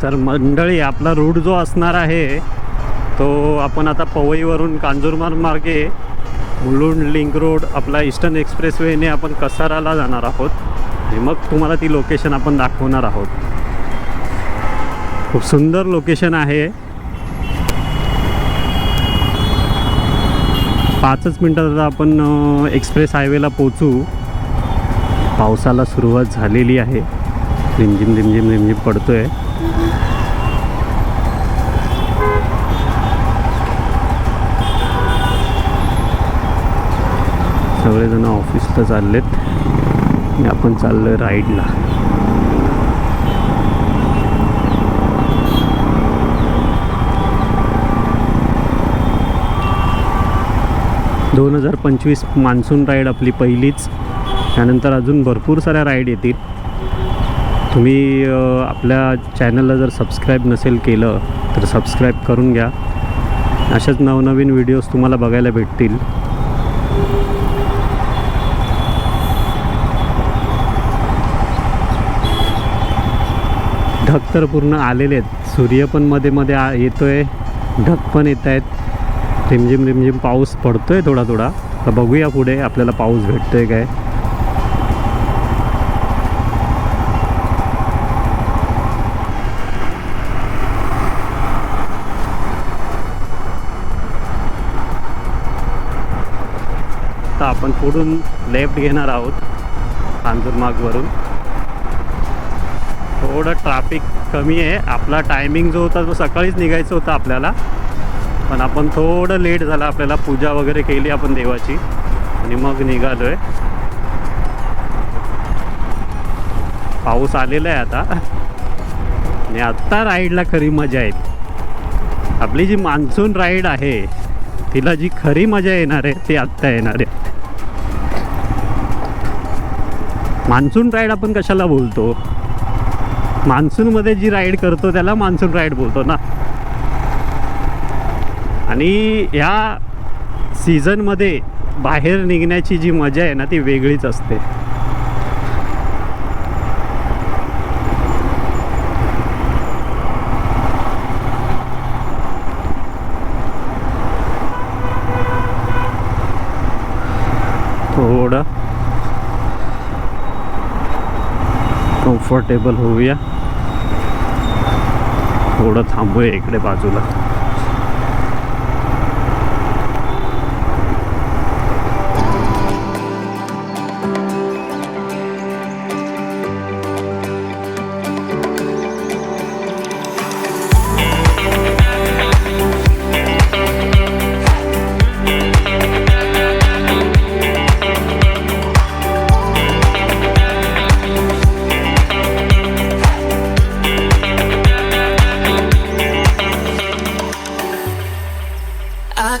तर मंडळी, आपला रूट जो असणार आहे तो आपण आता पवईवरून कांजूरमार्ग मार्गे मुलुंड लिंक रोड आपला ईस्टर्न एक्सप्रेसवेने आपण कसाराला जाणार आहोत आणि मग तुम्हाला ती लोकेशन आपण दाखवणार आहोत. खूप सुंदर लोकेशन आहे. 5च मिनटात आपण एक्सप्रेस हायवेला पोचू. पावसाला सुरुवात झालेली आहे. रिमझिम रिमझिम रिमझिम पडतोय. सगळेजण ऑफिसला चाललेत आणि आपण चाललोय राईडला. ...2025 मान्सून राईड आपली पहिलीच. त्यानंतर अजून भरपूर साऱ्या राईड येतील. तुम्ही आपल्या चॅनलला जर सबस्क्राईब नसेल केलं तर सबस्क्राईब करून घ्या. अशाच नवनवीन व्हिडिओज तुम्हाला बघायला भेटतील. ढग तर पूर्ण आलेले आहेत. सूर्य पण मध्ये मध्ये येतोय, ढग पण येत आहेत. रिमझिम रिमझिम पाऊस पडतोय थोडा थोडा. तर बघूया पुढे आपल्याला पाऊस भेटतोय काय. तर आपण पुढून लेफ्ट घेणार आहोत कांजूरमार्गवरून. थोडं ट्रॅफिक कमी आहे. आपला टायमिंग जो होता तो सकाळीच निघायचं होतं आपल्याला, पण आपण थोडं लेट झाला. आपल्याला पूजा वगैरे केली आपण देवाची आणि मग निघालो आहे. पाऊस आलेला आहे आता आणि आत्ता राईडला खरी मजा आहे. आपली जी मान्सून राईड आहे तिला जी खरी मजा येणार आहे ती आत्ता येणार आहे. मान्सून राईड आपण कशाला बोलतो? मान्सूनमध्ये जी राईड करतो त्याला मान्सून राईड बोलतो ना. आणि ह्या सीझनमध्ये बाहेर निघण्याची जी मजा आहे ना ती वेगळीच असते. थोडं कम्फर्टेबल होऊया. थोडं थांबूया इकडे बाजूला.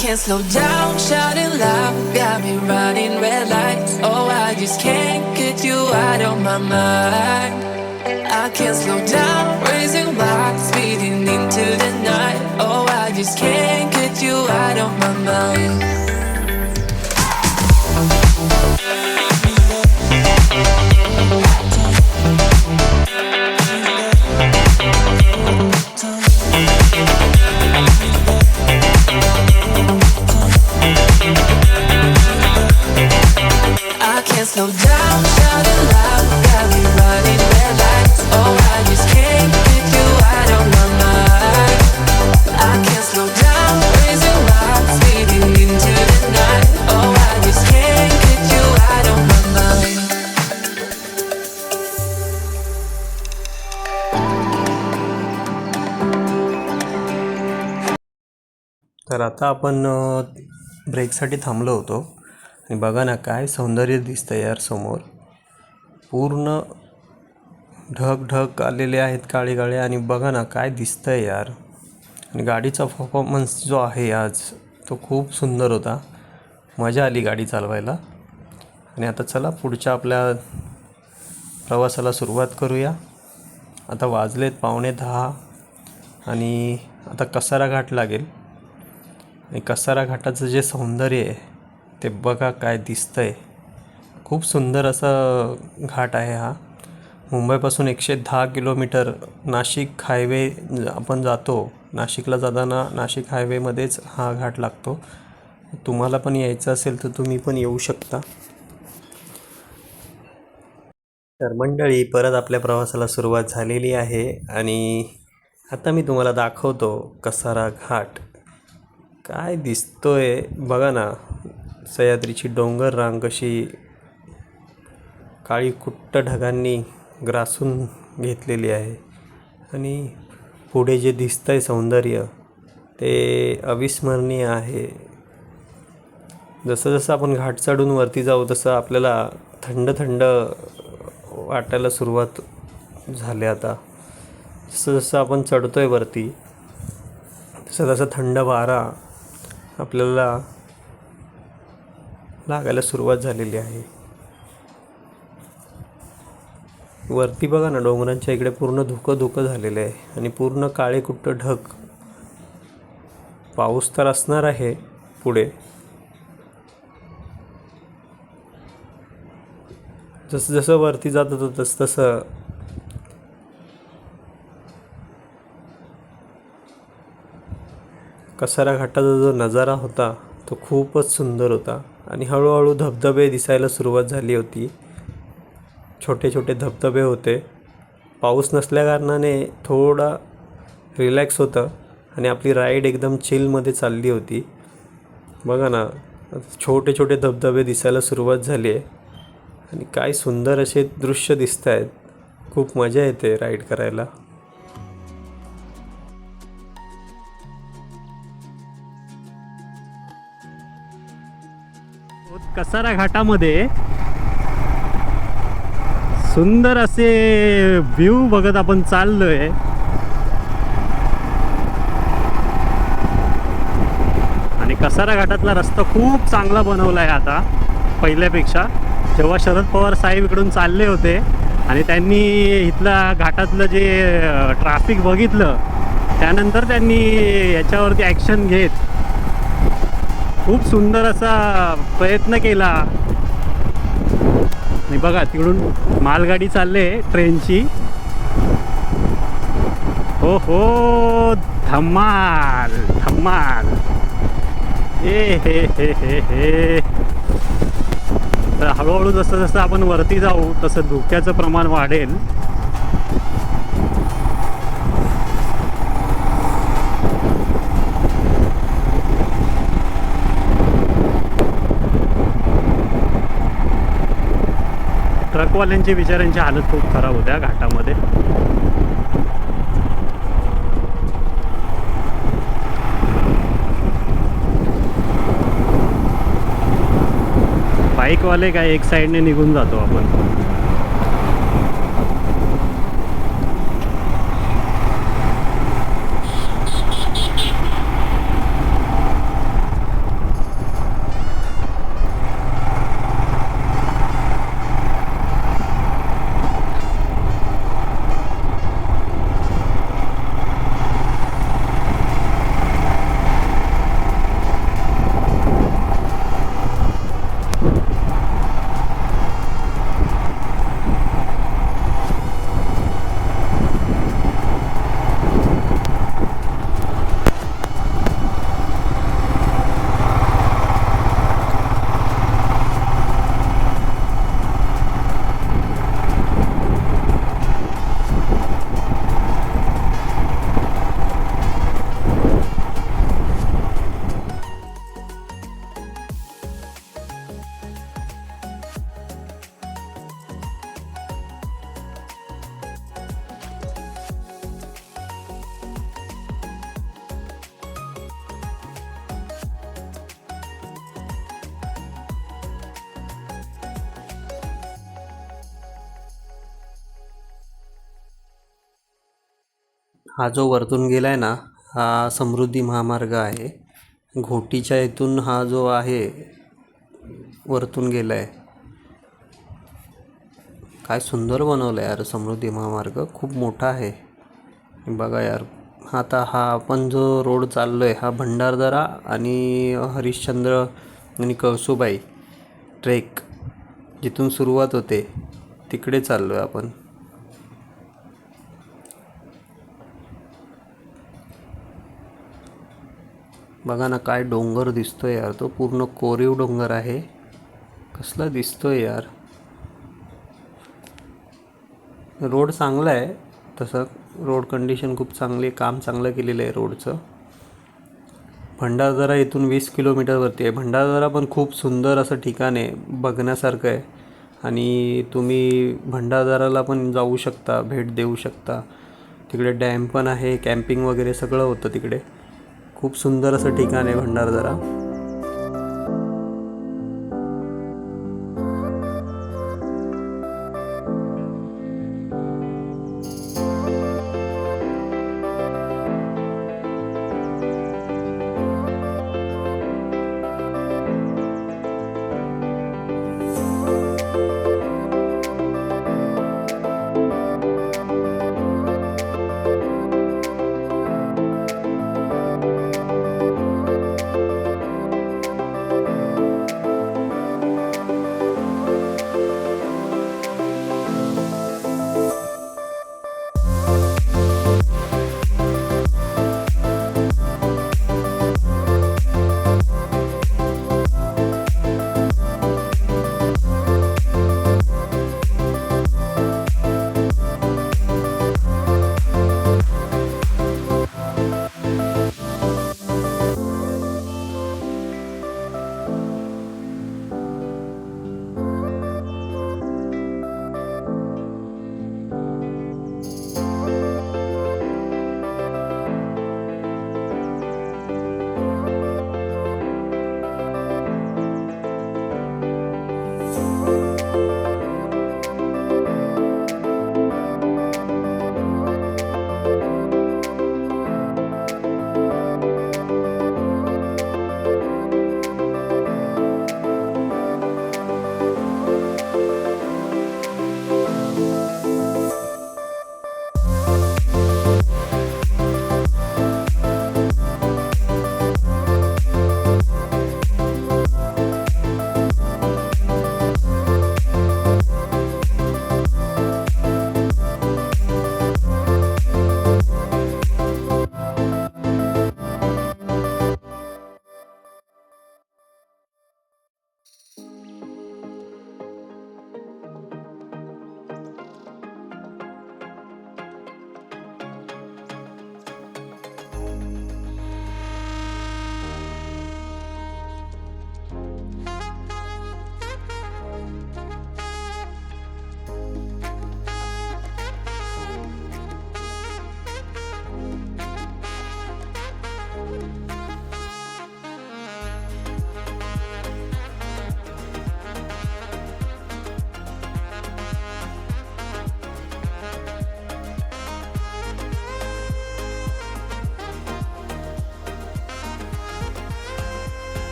Can't slow down, shouting loud, got me running red lights. Oh, I just can't get you out of my mind. I can't slow down, raising my speeding into the night. Oh, I just can't get you out of my mind. Slow down, shouting loud, got me running red lights. Oh, I just can't get you out of my mind. I can't slow down, raising my speeding into the night. Oh, I just can't get you out of my mind. तर आता आपण ब्रेकसाठी थांबलो होतो आणि बघा ना काय सौंदर्य दिसतं यार समोर. पूर्ण ढग ढग आलेले आहेत, काळे काळे. आणि बघा ना काय दिसतंय यार. आणि गाडीचा परफॉर्मन्स जो आहे आज तो खूप सुंदर होता. मजा आली गाडी चालवायला. आणि आता चला पुढच्या आपल्या प्रवासाला सुरुवात करूया. आता वाजलेत 9:45 आणि आता कसारा घाट लागेल. आणि कसारा घाटाचं जे सौंदर्य आहे ते बघा काय दिसतंय. खूप सुंदर असा घाट आहे हा. मुंबईपासून 110 किलोमीटर नाशिक हायवे आपण जातो. नाशिकला जाताना नाशिक हायवेमध्येच हा घाट लागतो. तुम्हाला पण यायचं असेल तर तुम्ही पण येऊ शकता. तर मंडळी, परत आपल्या प्रवासाला सुरुवात झालेली आहे आणि आता मी तुम्हाला दाखवतो कसारा घाट. काय दिसतोय बघा ना, सह्याद्रीची डोंगर रांग कशी काळी कुट्ट ढगांनी ग्रासून घेतलेली आहे आणि पुढे जे दिसतंय सौंदर्य ते अविस्मरणीय आहे. जसं जसं आपण घाट चढून वरती जाऊ तसं आपल्याला थंड थंड वाटायला सुरुवात झाली. आता जसं जसं आपण चढतोय वरती तसं तसं थंड वारा आपल्याला लागायला सुरुवात झालेली आहे. वरती बघा ना, डोंगरांच्या इकडे पूर्ण धुकं धुकं झालेलं आहे आणि पूर्ण काळे कुट्ट ढग. पाऊस तर असणार आहे पुढे. जसं जसं वरती जात होतं तसं तसं कसारा घाटाचा जो नजारा होता तो खूपच सुंदर होता आणि हळूहळू धबधबे दिसायला सुरुवात झाली होती. छोटे छोटे धबधबे होते. पाऊस नसल्याकारणाने थोडा रिलॅक्स होतं आणि आपली राईड एकदम चिलमध्ये चालली होती. बघा ना, छोटे छोटे धबधबे दिसायला सुरुवात झाली आहे आणि काय सुंदर असे दृश्य दिसत आहेत. खूप मजा येते राईड करायला. कसारा घाटामध्ये सुंदर असे व्ह्यू बघत आपण चाललोय. आणि कसारा घाटातला रस्ता खूप चांगला बनवला आहे आता पहिल्यापेक्षा. जेव्हा शरद पवार साहेब इकडून चालले होते आणि त्यांनी इथला घाटातलं जे ट्रॅफिक बघितलं त्यानंतर त्यांनी याच्यावरती ॲक्शन घेत खूप सुंदर असा प्रयत्न केला. आणि बघा तिकडून मालगाडी चालले ट्रेनची. हो हो, धमाल धमाल. हे तर हळूहळू जसं जसं आपण वरती जाऊ तसं धुक्याचं प्रमाण वाढेल. ट्रकवाल्यांची बिचाऱ्यांची हालत खूप खराब होत्या घाटामध्ये. बाईकवाले काय एक साईडने निघून जातो आपण. हा जो वरतून गेलाय ना, हा समृद्धी महामार्ग आहे. घोटीच्या इथून हा जो आहे वरतून गेलाय. काय सुंदर बनवलं यार समृद्धी महामार्ग. खूप मोठा आहे. बघा यार, आता हा आपण जो रोड चाललोय हा भंडारदरा आणि हरिश्चंद्र आणि कळसूबाई ट्रेक जिथून सुरुवात होते तिकडे चाललो आहे आपण. बघा ना काय डोंगर दिसतोय यार, तो पूर्ण कोरीव डोंगर आहे. कसला दिसतोय यार. रोड चांगला आहे तसं, रोड कंडिशन खूप चांगली आहे, काम चांगलं केलेलं आहे रोडचं. भंडारदरा इथून 20 किलोमीटरवरती आहे. भंडारदरा पण खूप सुंदर असं ठिकाण आहे, बघण्यासारखं आहे. आणि तुम्ही भंडारदराला पण जाऊ शकता, भेट देऊ शकता. तिकडे डॅम पण आहे, कॅम्पिंग वगैरे सगळं होतं तिकडे. खूप सुंदर असं ठिकाण आहे भंडारदरा.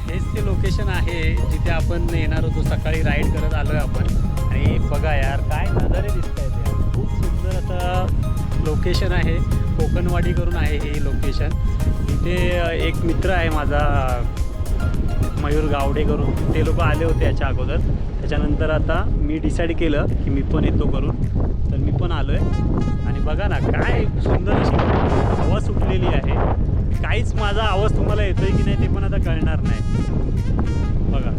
हेच ते लोकेशन आहे जिथे आपण येणार होतो. सकाळी राईड करत आलो आहे आपण. आणि बघा यार काय नजारे दिसत आहेत यार. खूप सुंदर असं लोकेशन आहे. कोकणवाडी करून आहे हे लोकेशन. इथे एक मित्र आहे माझा, मयूर गावडे करून, ते लोक आले होते याच्या अगोदर. त्याच्यानंतर आता मी डिसाईड केलं की मी पण येतो करून, तर मी पण आलो आहे. आणि बघा ना काय सुंदर अशी हवा सुटलेली आहे. काहीच माझा आवाज तुम्हाला येतोय की नाही ते पण आता कळणार नाही. बघा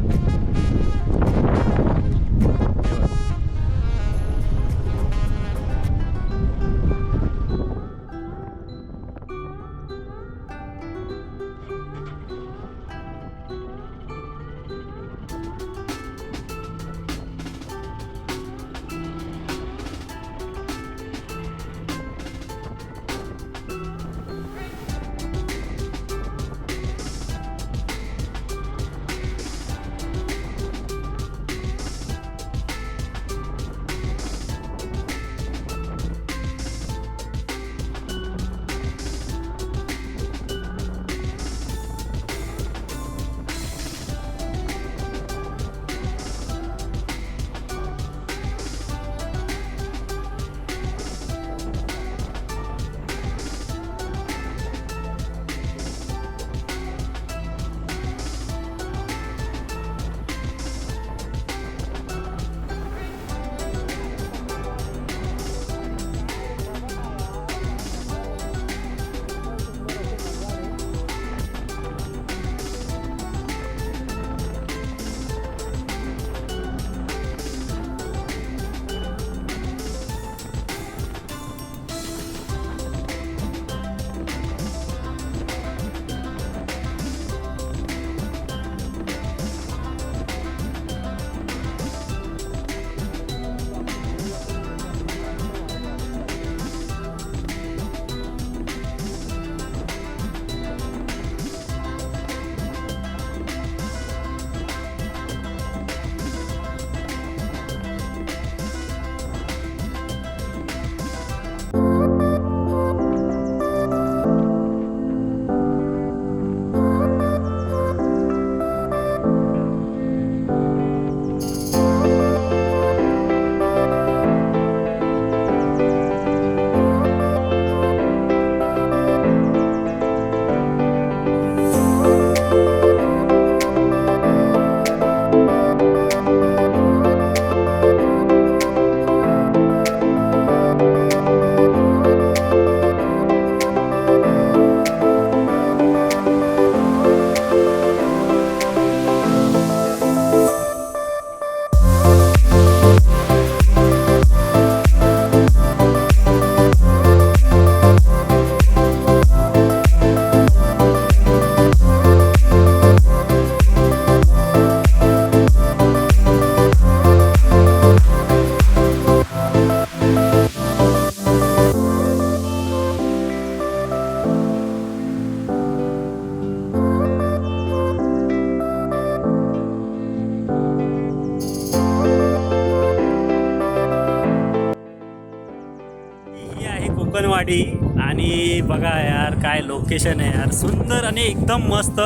ही आहे कोकणवाडी आणि बघा यार काय लोकेशन आहे यार, सुंदर आणि एकदम मस्त.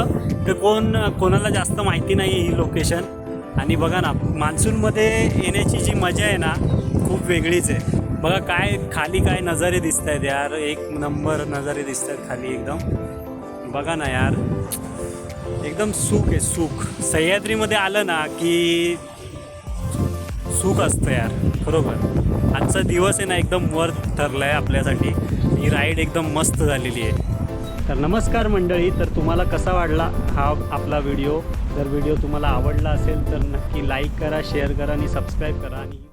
तर कोणाला जास्त माहिती नाही ही लोकेशन. आणि बघा ना, मान्सूनमध्ये येण्याची जी मजा आहे ना खूप वेगळीच आहे. बघा काय खाली काय नजारे दिसत आहेत यार, एक नंबर नजारे दिसत आहेत खाली एकदम. बघा ना यार, एकदम सुख आहे सुख. सह्याद्रीमध्ये आलं ना की सुख असतं यार खरोखर. आजचा दिवस आहे ना एकदम वर्थ ठरला आहे आपल्यासाठी. ही राईड एकदम मस्त झालेली आहे. तर नमस्कार मंडळी, तर तुम्हाला कसा वाटला हा आपला व्हिडिओ? जर व्हिडिओ तुम्हाला आवडला असेल तर नक्की लाईक करा, शेअर करा आणि सबस्क्राईब करा. आणि